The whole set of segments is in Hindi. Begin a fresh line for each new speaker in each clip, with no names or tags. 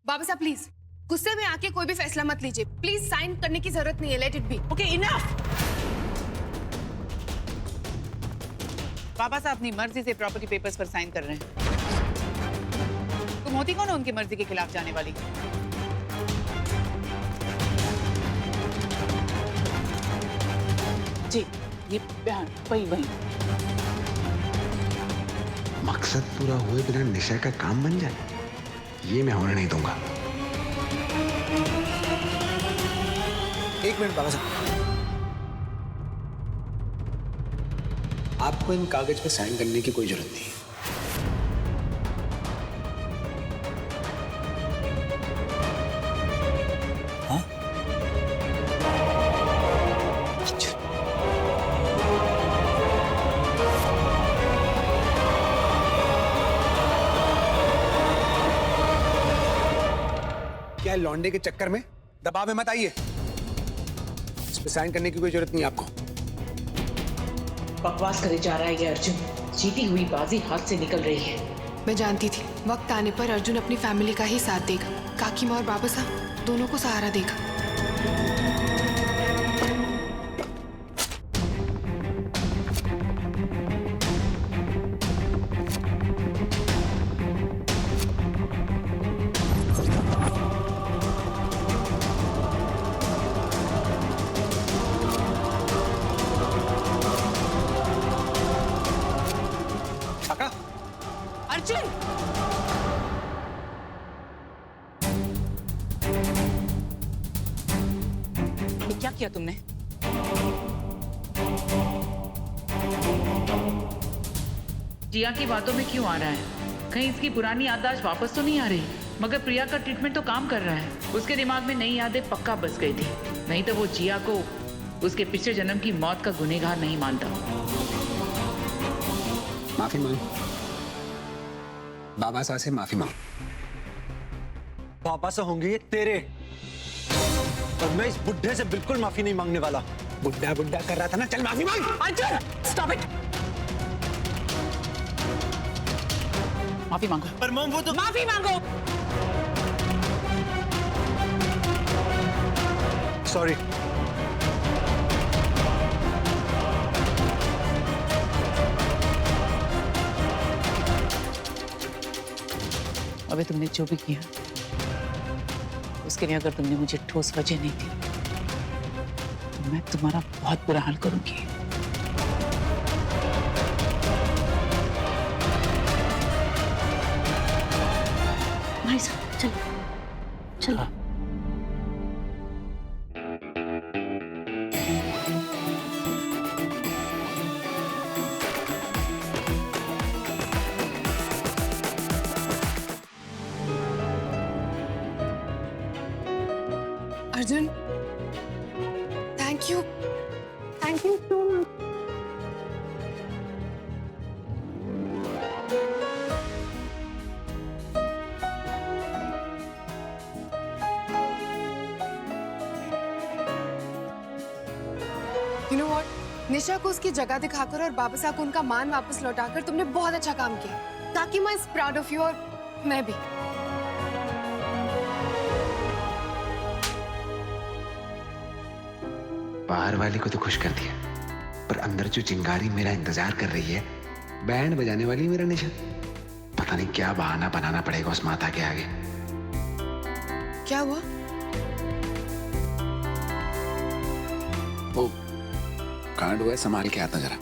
बाबा साहब प्लीज गुस्से में आके कोई भी फैसला मत लीजिए। प्लीज साइन करने की जरूरत नहीं है, let it be.
Okay enough. बाबा साहब अपनी मर्जी से प्रॉपर्टी पेपर्स पर साइन कर रहे हैं। तुम होती कौन हो उनकी मर्जी के खिलाफ जाने वाली? जी ये बयान वही
मकसद पूरा हुए बिना निशा का काम बन जाए, ये मैं होने नहीं दूंगा।
एक मिनट बाबा साहब, आपको इन कागज पे साइन करने की कोई जरूरत नहीं है। हाँ? अच्छा। क्या लौंडे के चक्कर में दबाव में मत आइए। इस पे साइन करने की कोई जरूरत नहीं है आपको।
बकवास करे जा रहा है ये अर्जुन। जीती हुई बाजी हाथ से निकल रही है।
मैं जानती थी वक्त आने पर अर्जुन अपनी फैमिली का ही साथ देगा। काकी माँ और बाबा साहब दोनों को सहारा देगा।
अर्जुन ये क्या किया तुमने?
जिया की बातों में क्यों आ रहा है? कहीं इसकी पुरानी याददाश्त वापस तो नहीं आ रही? मगर प्रिया का ट्रीटमेंट तो काम कर रहा है। उसके दिमाग में नई यादें पक्का बस गई थी। नहीं तो वो जिया को उसके पिछले जन्म की मौत का गुनहगार नहीं मानता।
माफी मांग, बाबा साहब से माफी मांग।
पापा से होंगे ये तेरे, और मैं इस बुढ़े से बिल्कुल माफी नहीं मांगने वाला।
बुड्ढा बुड्ढा कर रहा था ना, चल माफी मांग।
Arjun stop it. माफी मांगो।
पर मॉम वो तो
माफी मांगो।
सॉरी।
अबे तुमने जो भी किया उसके लिए अगर तुमने मुझे ठोस वजह नहीं दी तो मैं तुम्हारा बहुत बुरा हाल करूंगी।
भाई साहब चलो चलो।
Arjun thank you so much. You know what, Nisha को उसकी जगह दिखाकर और बाबा साहब को उनका मान वापस लौटाकर तुमने बहुत अच्छा काम किया। ताकि मैं इज प्राउड ऑफ यू और मैं भी।
बाहर वाली को तो खुश कर दिया, पर अंदर जो चिंगारी मेरा इंतजार कर रही है, बैंड बजाने वाली मेरा निशा। पता नहीं क्या बहाना बनाना पड़ेगा उस माता के आगे।
क्या हुआ?
वो कार्ड हुआ है, संभाल के आता जरा।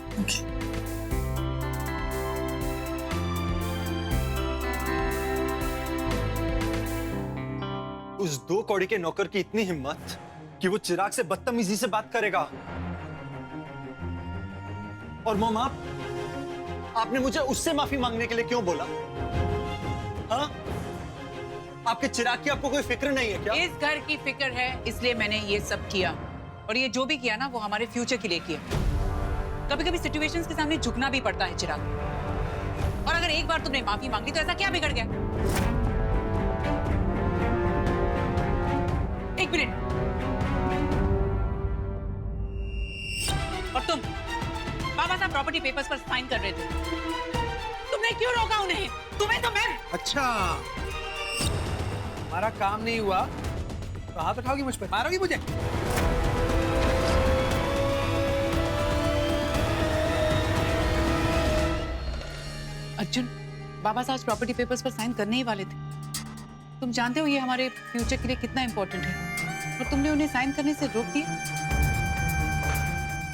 उस 2 कौड़ी के नौकर की इतनी हिम्मत कि वो चिराग से बदतमीजी से बात करेगा। और मॉम आपने मुझे उससे माफी मांगने के लिए क्यों बोला? हाँ? आपके चिराग की आपको कोई फिक्र नहीं है क्या?
इस घर की फिक्र है, इसलिए मैंने ये सब किया। और ये जो भी किया ना वो हमारे फ्यूचर के लिए किया। कभी कभी सिचुएशंस के सामने झुकना भी पड़ता है चिराग। और अगर एक बार तुमने माफी मांगी तो ऐसा क्या बिगड़ गया? एक मिनट। और तुम बाबा साहब प्रॉपर्टी पेपर्स पर साइन कर रहे थे, तुमने क्यों रोका उन्हें? तुम्हें तो मैं
अच्छा, हमारा काम नहीं हुआ तो हाथ उठाओगी मुझ पर, मारोगी मुझे?
अर्जुन, बाबा साहब प्रॉपर्टी पेपर्स पर साइन करने ही वाले थे। तुम जानते हो ये हमारे फ्यूचर के लिए कितना इंपॉर्टेंट है, और तुमने उन्हें साइन करने से रोक दिया।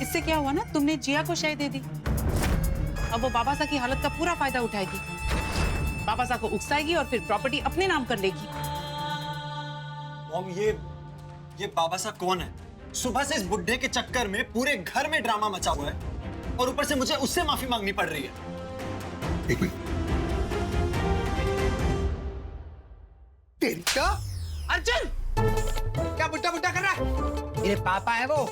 इससे क्या हुआ ना, तुमने जिया को शय दे दी। अब वो बाबा साहब की हालत का पूरा फायदा उठाएगी, बाबा साहब को उकसाएगी और फिर प्रॉपर्टी अपने नाम कर लेगी।
मॉम, ये बाबा साहब कौन है? सुबह से इस बुड्ढे के चक्कर में पूरे घर में ड्रामा मचा हुआ है और ऊपर से मुझे उससे माफी मांगनी पड़ रही है।
एक मिनट। तेरी का
अर्जुन!
क्या बुड्ढा बुड्ढा कर रहा है? मेरे पापा है वो,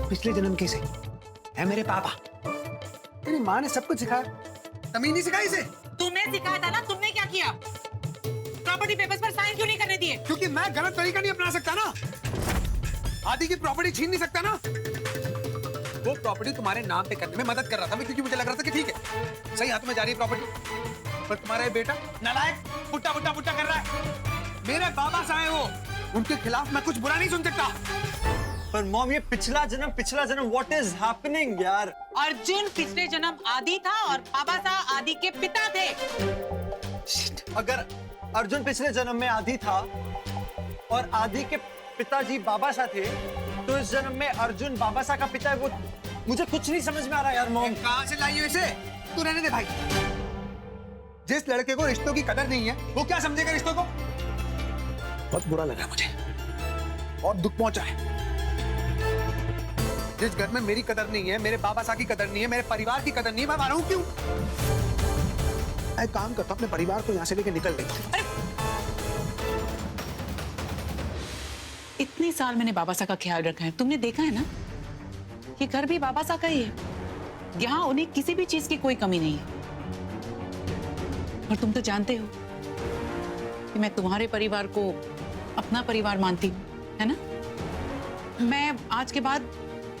पिछले जन्म के से है मेरे पापा। तेरी माँ ने सब कुछ सिखाया, तमीज नहीं सिखाई इसे?
तुम्हें सिखाया था ना, तुमने क्या किया? प्रॉपर्टी पेपर्स पर साइन क्यों नहीं करने दिए?
क्योंकि मैं गलत तरीका नहीं अपना सकता ना, आदि की प्रॉपर्टी छीन नहीं सकता ना। वो प्रॉपर्टी तुम्हारे नाम पे करने में मदद कर रहा था मैं, क्योंकि मुझे लग रहा था कि ठीक है सही हाथ में जा रही है प्रॉपर्टी, पर तुम्हारा ये बेटा नालायक बुड्ढा बुड्ढा बुड्ढा कर रहा है। मेरे बाबा साहब हैं वो, उनके खिलाफ मैं कुछ बुरा नहीं सुन सकता।
पर मॉम, ये पिछला जन्म व्हाट इज हैपनिंग यार?
अर्जुन पिछले जन्म आदि था और बाबा साहब आदि के पिता थे।
अगर अर्जुन पिछले जन्म में आदि था और आदि के पिताजी बाबा साहब थे, तो इस जन्म में अर्जुन बाबा साहब का पिता है। वो मुझे कुछ नहीं समझ में आ रहा यार मॉम।
कहां से लाई हो इसे? तू रहने दे भाई। जिस लड़के को रिश्तों की कदर नहीं है वो क्या समझेगा रिश्तों को? बहुत बुरा लगा मुझे और दुख पहुंचा है। जिस घर में मेरी कदर नहीं है, मेरे बाबा साहब की कदर नहीं है, मेरे परिवार की कदर नहीं है, मैं मारूं क्यों? मैं काम करता हूं, अपने परिवार को यहां से लेकर निकल गई।
इतने साल मैंने बाबा साहब का ख्याल रखा है, तुमने देखा है ना, ये घर भी बाबा साहब का ही है। यहाँ उन्हें किसी भी चीज की कोई कमी नहीं है। और तुम तो जानते हो कि मैं तुम्हारे परिवार को अपना परिवार मानती हूँ, है ना? मैं आज के बाद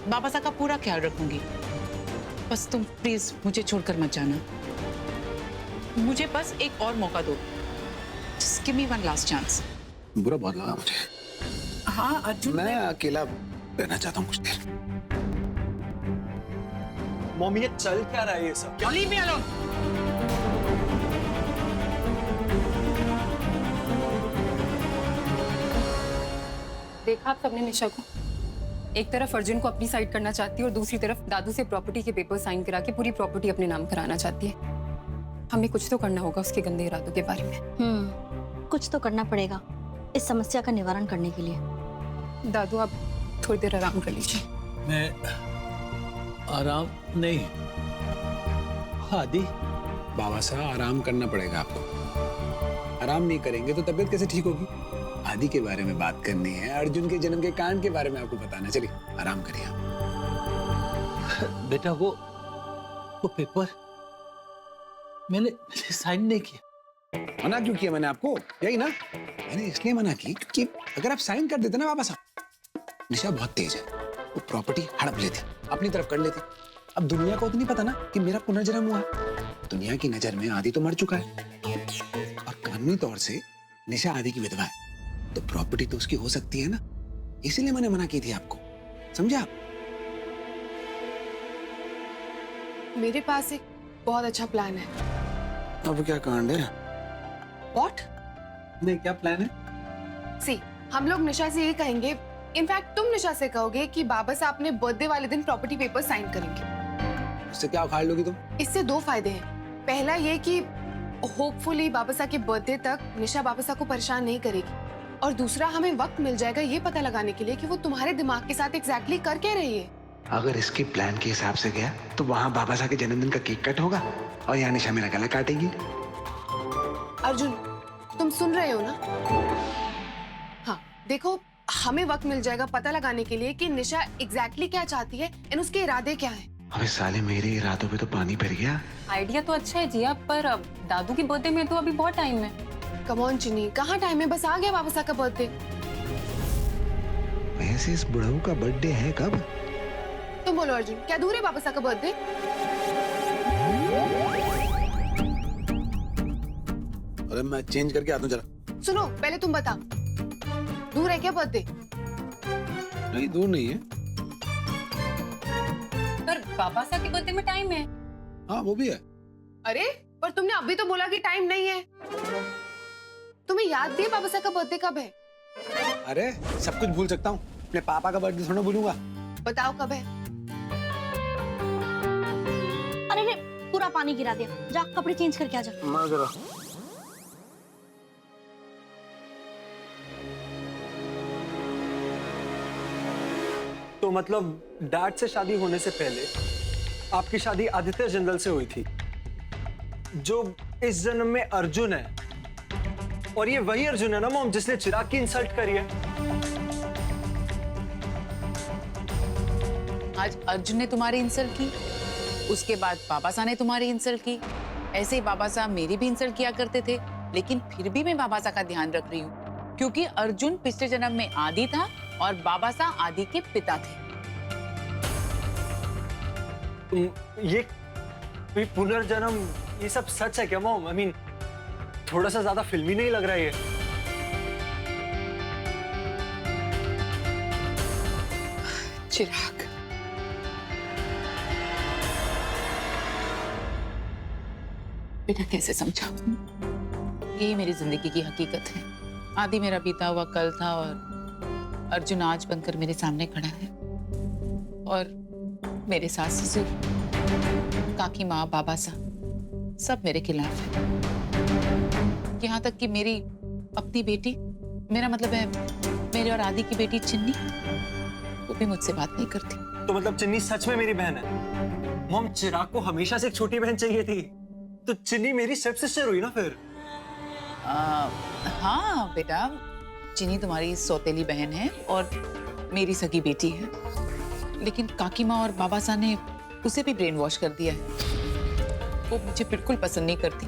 बाबा साहब का पूरा ख्याल रखूंगी। बस तुम प्लीज मुझे छोड़कर मत जाना। मुझे बस एक और मौका दो। Just give me one last chance.
बुरा बहुत लगा मुझे।
हाँ अर्जुन,
मैं अकेला रहना चाहता हूँ कुछ देर।
मॉम, ये चल क्या रहा है ये सब?
Leave me alone.
देखा आप सबने निशा को, एक तरफ अर्जुन को अपनी साइड करना चाहती है और दूसरी तरफ दादू से प्रॉपर्टी के पेपर साइन करा के पूरी प्रॉपर्टी अपने नाम कराना चाहती है। हमें कुछ तो करना होगा उसके गंदे इरादों के बारे में।
कुछ तो करना पड़ेगा इस समस्या का निवारण करने के लिए।
दादू, आप थोड़ी देर आराम कर लीजिए।
मैं आराम नहीं, आदि।
बाबा साहब आराम करना पड़ेगा आपको। आराम नहीं करेंगे तो तबीयत कैसे ठीक होगी? आदि के बारे में बात करनी है, अर्जुन के जन्म के कांड के बारे में आपको बताना। चलिए आराम करिए आप।
बेटा वो पेपर मैंने साइन नहीं किया।
मना क्यों किया मैंने आपको? यही ना, मैंने इसलिए मना की क्योंकि अगर आप साइन कर देते ना बाबा साहब, निशा बहुत तेज है, वो प्रॉपर्टी हड़प लेती, अपनी तरफ कर लेती। अब दुनिया को तो नहीं पता ना कि मेरा पुनर्जन्म हुआ। दुनिया की नजर में आदि तो मर चुका है और कानूनी तौर से निशा आदि की विधवा है, तो प्रॉपर्टी तो उसकी हो सकती है ना। इसीलिए मैंने मना की थी आपको, समझा?
मेरे पास एक बहुत अच्छा प्लान है।
अब क्या कांड है?
What?
नहीं, क्या प्लान है?
सी, हम लोग निशा से ये कहेंगे, इनफैक्ट तुम निशा से कहोगे कि बाबा साहब अपने बर्थडे वाले दिन प्रॉपर्टी पेपर साइन करेंगे।
उससे क्या उखाड़ लोगी तुम?
इससे दो फायदे हैं। पहला ये कि होपफुली बाबा साहब के बर्थडे तक निशा बाबा साहब को परेशान नहीं करेगी, और दूसरा हमें वक्त मिल जाएगा ये पता लगाने के लिए कि वो तुम्हारे दिमाग के साथ एग्जैक्टली कर क्या रही है।
अगर इसके प्लान के हिसाब से गया तो वहाँ बाबा साहब के जन्मदिन का केक कट होगा और यहाँ निशा मेरा गला काटेगी।
अर्जुन, तुम सुन रहे हो ना? हाँ, देखो, हमें वक्त मिल जाएगा पता लगाने के लिए कि निशा एग्जैक्टली क्या चाहती है और उसके इरादे क्या हैं।
अबे साले, मेरे इरादों पे तो पानी फिर गया।
आइडिया तो अच्छा है जिया, पर दादू की बर्थडे में तो अभी बहुत टाइम है।
कम ऑन चिनी, कहाँ टाइम है? बस आ गया बाबा साहब का बर्थडे।
वैसे इस बुढ़ऊ का बर्थडे है कब?
तुम बोलो अर्जुन, क्या दूर है बाबा साहब का बर्थडे?
अरे मैं चेंज करके आता हूँ जरा।
सुनो, पहले तुम बता, दूर है क्या बर्थडे?
नहीं, दूर नहीं है।
पर बाबा साहब के बर्थडे में टाइम है।
हाँ, वो भी है।
अरे पर तुमने अभी तो बोला कि टाइम नहीं है। तुम्हें याद भी है बाबा साहब का बर्थडे कब है?
अरे सब कुछ भूल सकता हूँ, अपने पापा का बर्थडे थोड़ा भूलूंगा।
बताओ कब है?
अरे रे, पूरा पानी गिरा दिया। जा कपड़े चेंज करके आ जा।
तो मतलब डैड से शादी होने से पहले आपकी शादी आदित्य जिंदल से हुई थी, जो इस जन्म में अर्जुन है। और ये वही अर्जुन है ना मॉम, जिसने चिराग की इंसल्ट करी है।
आज अर्जुन ने तुम्हारी इंसल्ट की, उसके बाद बाबा साहब ने तुम्हारी इंसल्ट की। ऐसे ही बाबा साहब मेरी भी इंसल्ट किया करते थे, लेकिन फिर भी मैं बाबा साहब का ध्यान रख रही हूँ, क्योंकि अर्जुन पिछले जन्म में आदि था और बाबा साहब आदि के पिता थे।
ये पुनर्जन्म, ये सब सच है क्या मॉम? आई मीन थोड़ा सा ज्यादा फिल्मी नहीं लग रहा है ये?
चिराग, बेटा कैसे समझाऊं? यही मेरी जिंदगी की हकीकत है। आदि मेरा बीता हुआ कल था और अर्जुन आज बनकर मेरे सामने खड़ा है। और मेरे सास ससुर, काकी माँ, बाबा साहब सब मेरे खिलाफ है। यहाँ तक कि मेरी अपनी बेटी, मेरा मतलब है मेरे और आदि की बेटी चिन्नी, वो भी मुझसे बात नहीं करती।
तो मतलब चिन्नी सच में मेरी बहन है? मॉम, चिराग को हमेशा से एक छोटी बहन चाहिए थी, तो चिन्नी मेरी स्टेप सिस्टर हुई ना फिर?
हाँ बेटा, चिन्नी तुम्हारी सौतेली बहन है और मेरी सगी बेटी है, लेकिन काकी माँ और बाबा साहब ने उसे भी ब्रेन वॉश कर दिया है। वो मुझे बिल्कुल पसंद नहीं करती,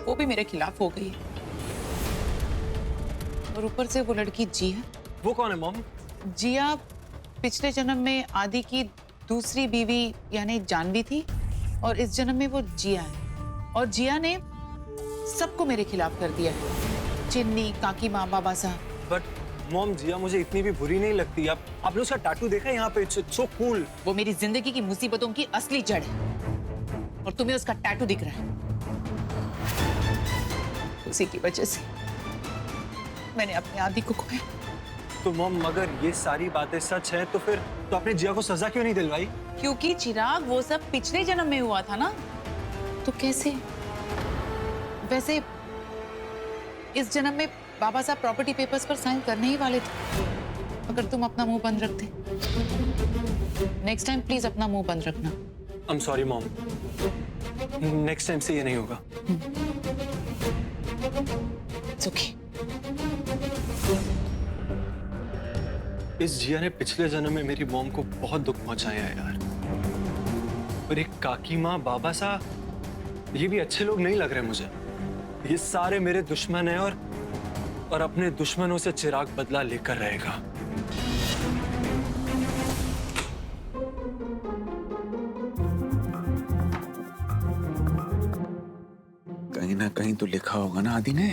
वो भी मेरे खिलाफ हो गई है। और ऊपर से वो लड़की जिया।
वो कौन है मॉम?
जिया पिछले जन्म में आदि की दूसरी बीवी यानी जानवी थी, और इस जन्म में वो जिया है। और जिया ने सबको मेरे खिलाफ कर दिया है, चिन्नी, काकी माँ, बाबा साहब।
बट मॉम, जिया मुझे इतनी भी बुरी नहीं लगती। आपने उसका टैटू देखा है यहाँ पे? It's so cool.
वो मेरी जिंदगी की मुसीबतों की असली जड़ है, और तुम्हें उसका टैटू दिख रहा है। उसी की वजह से मैंने अपने आदि को खोया।
तो मॉम, अगर ये सारी बातें सच है तो फिर तो आपने जिया को सजा क्यों नहीं दिलवाई?
क्योंकि चिराग वो सब पिछले जन्म में हुआ था ना, तो कैसे? वैसे इस जन्म में बाबा साहब प्रॉपर्टी पेपर्स पर साइन करने ही वाले थे, अगर तुम अपना मुंह बंद रखते। नेक्स्ट टाइम प्लीज अपना मुंह बंद रखना।
I am sorry mom, next time से ये नहीं होगा।
It's okay.
इस जिया ने पिछले जन्म में मेरी मॉम को बहुत दुख पहुंचाया है यार। और एक काकी माँ, बाबा साहब, ये भी अच्छे लोग नहीं लग रहे मुझे। ये सारे मेरे दुश्मन हैं, और अपने दुश्मनों से चिराग बदला लेकर रहेगा।
कहीं ना कहीं तो लिखा होगा ना आदि ने,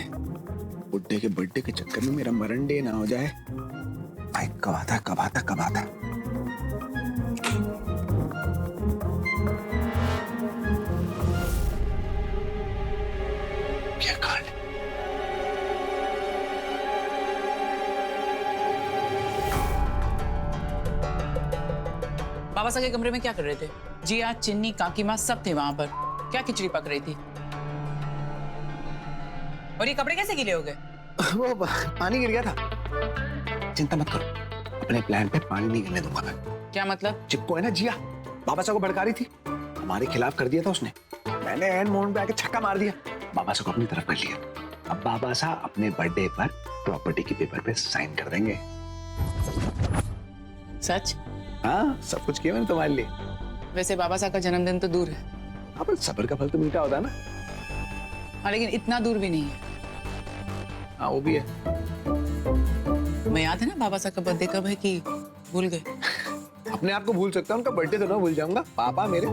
बुड्ढे के बर्थडे के चक्कर में मेरा मरण डे ना हो जाए। भाई कब आता कब आता कब आता। क्या कांड।
बाबा साहब के कमरे में क्या कर रहे थे? जिया, चिन्नी, काकी माँ सब थे वहां पर। क्या खिचड़ी पक रही थी? और ये कपड़े कैसे गीले हो गए?
वो पानी गिर गया था। चिंता मत करो, अपने प्लान पे पानी नहीं गिरने दूंगा मैं।
क्या मतलब?
चिपको है ना जिया, बाबा साहब को भड़का रही थी, हमारे खिलाफ कर दिया था उसने। मैंने एंड मोमेंट पे आके छक्का मार दिया, बाबा साहब को अपनी तरफ कर लिया। अब बाबा साहब अपने बर्थडे पर प्रॉपर्टी के पेपर पे साइन कर देंगे।
सच?
हाँ, सब कुछ किया मैंने तुम्हारे लिए।
वैसे बाबा साहब का जन्मदिन तो दूर है।
हाँ, पर सब्र का फल तो मीठा होता है ना।
हाँ, लेकिन इतना दूर भी नहीं है।
हाँ, वो भी है।
मैं याद है ना बाबा साहब का बर्थडे कब है कि भूल गए?
अपने आप को भूल सकता हूँ, उनका बर्थडे तो ना भूल जाऊंगा। पापा मेरे।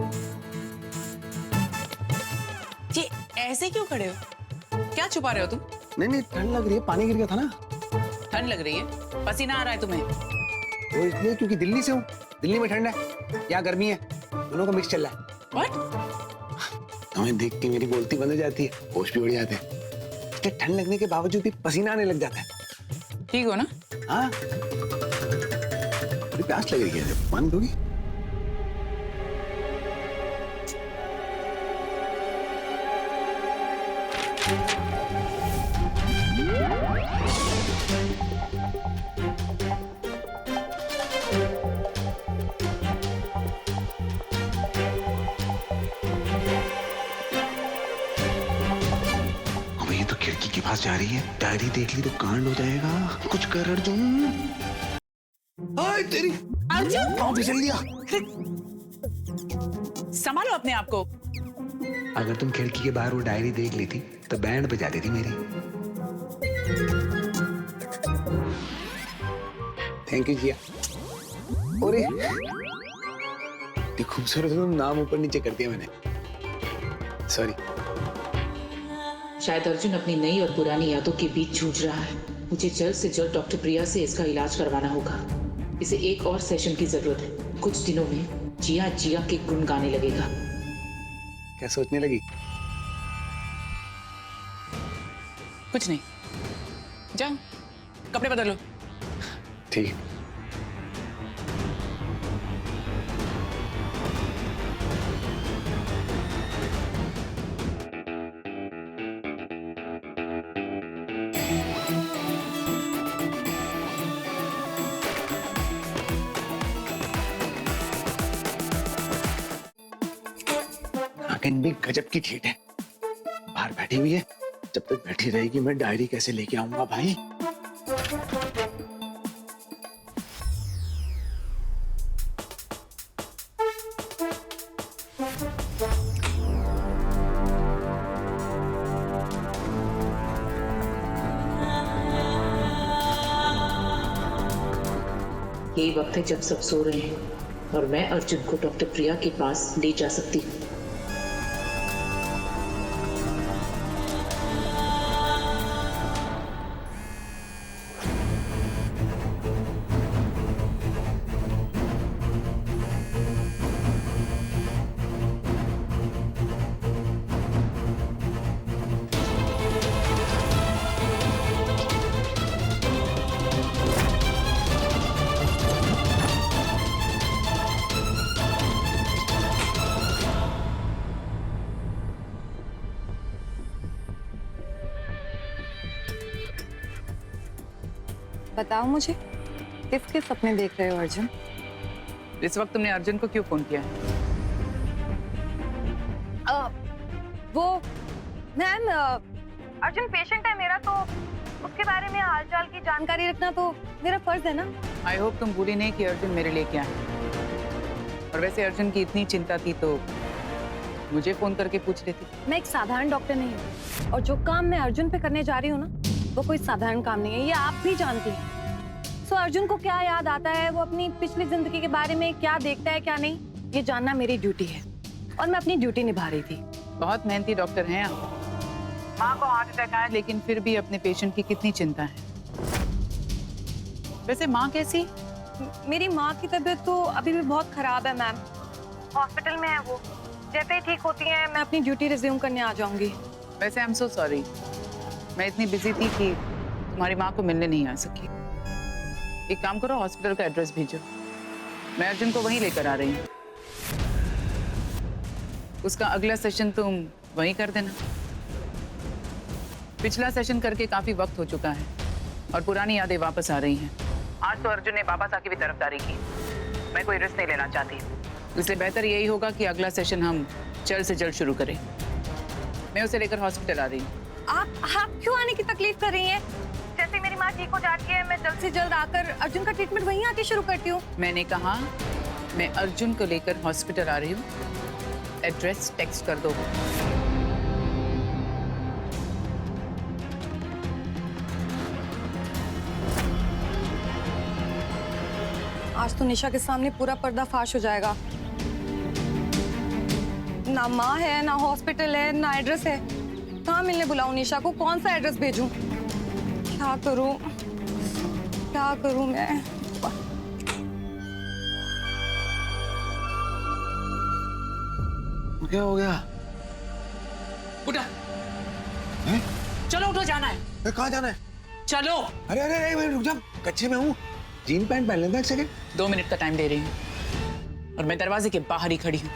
ये ऐसे क्यों खड़े हो? क्या छुपा रहे हो तुम?
नहीं नहीं, ठंड लग रही है, पानी गिर गया था ना।
ठंड लग रही है? पसीना आ रहा है तुम्हें?
वो इसलिए क्योंकि दिल्ली से हूँ, दिल्ली में ठंड है, यहाँ गर्मी है, दोनों का मिक्स चल रहा है।
What?
हमें देख के मेरी बोलती बंद हो जाती है, होश भी उड़ जाते हैं। इसलिए ठंड लगने के बावजूद भी पसीना आने लग जाता है।
ठीक हो ना?
हाँ, बड़ी प्यास लग रही है, पानी दोगी? अब ये तो खिड़की के पास जा रही है, डायरी देख ली तो कांड हो जाएगा। कुछ कर अर्जुन। हाय तेरी
अर्जुन!
पाँव फिसल लिया।
संभालो अपने आप को।
अगर तुम खिड़की के बाहर वो डायरी देख ली थी तो बैंड बजा देती मेरी। थैंक यू जिया। अरे खूबसूरत तुम नाम ऊपर नीचे कर दिया मैंने, सॉरी।
शायद अर्जुन अपनी नई और पुरानी यादों के बीच जूझ रहा है। मुझे जल्द से जल्द डॉक्टर प्रिया से इसका इलाज करवाना होगा। इसे एक और सेशन की जरूरत है। कुछ दिनों में जिया जिया के गुण गाने लगेगा।
क्या सोचने लगी?
कुछ नहीं, जाओ कपड़े बदलो।
ठीक है। नागिन भी गजब की ठेठ है, बाहर बैठी हुई है। जब तक बैठी रहेगी मैं डायरी कैसे लेके आऊंगा भाई?
यही वक्त है जब सब सो रहे हैं और मैं अर्जुन को डॉक्टर प्रिया के पास ले जा सकती हूँ।
बताओ मुझे, किसके सपने देख रहे हो अर्जुन?
इस वक्त तुमने अर्जुन को क्यों फोन किया?
वो मैम, अर्जुन पेशेंट है मेरा, तो उसके बारे में हालचाल की जानकारी रखना तो मेरा फर्ज है ना।
आई होप तुम भूली नहीं कि अर्जुन मेरे लिए क्या है। और वैसे अर्जुन की इतनी चिंता थी तो मुझे फोन करके पूछ लेती।
मैं एक साधारण डॉक्टर नहीं हूँ, और जो काम मैं अर्जुन पे करने जा रही हूँ ना, वो कोई साधारण काम नहीं है, ये आप भी जानती हैं। सो अर्जुन को क्या याद आता है, वो अपनी पिछली जिंदगी के बारे में क्या देखता है क्या नहीं, ये जानना मेरी ड्यूटी है, और मैं अपनी ड्यूटी निभा रही थी।
बहुत मेहनती डॉक्टर हैं आप। माँ को हार्ट अटैक आया लेकिन फिर भी अपने पेशेंट की कितनी चिंता है। वैसे माँ कैसी?
मेरी माँ की तबीयत तो अभी भी बहुत खराब है मैम, हॉस्पिटल में है वो। जैसे ही ठीक होती है मैं अपनी ड्यूटी रिज्यूम करने आ जाऊंगी।
वैसे आई एम सो सॉरी, मैं इतनी बिजी थी कि तुम्हारी माँ को मिलने नहीं आ सकी। एक काम करो, हॉस्पिटल का एड्रेस भेजो, मैं अर्जुन को वहीं लेकर आ रही हूँ। उसका अगला सेशन तुम वहीं कर देना। पिछला सेशन करके काफी वक्त हो चुका है और पुरानी यादें वापस आ रही हैं। आज तो अर्जुन ने बाबासा की भी तरफदारी की, मैं कोई रिस्क नहीं लेना चाहती, इसलिए बेहतर यही होगा कि अगला सेशन हम जल्द से जल्द शुरू करें। मैं उसे लेकर हॉस्पिटल आ रही हूँ।
आप क्यों आने की तकलीफ कर रही हैं? जैसे मेरी माँ ठीक हो जाती है, मैं जल्द से जल्द आकर अर्जुन का ट्रीटमेंट वहीं आके शुरू करती हूँ।
मैंने कहा मैं अर्जुन को लेकर हॉस्पिटल आ रही हूँ, एड्रेस टेक्स्ट कर दो।
आज तो निशा के सामने पूरा पर्दाफाश हो जाएगा। ना माँ है, ना हॉस्पिटल है, ना एड्रेस है। कहाँ मिलने बुलाऊं निशा को? कौन सा एड्रेस भेजूं? क्या करूं मैं?
क्या हो गया?
उठा,
हैं?
चलो उठो, जाना है।
कहाँ जाना है?
चलो।
अरे अरे अरे रुक जा, कच्चे में हूँ। जीन पैंट पहन लेता एक सेकंड।
2 मिनट का टाइम दे रही हूँ और मैं दरवाजे के बाहर ही खड़ी हूँ।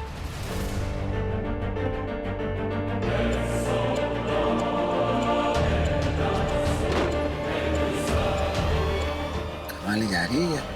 कहाँ ले जा रही है?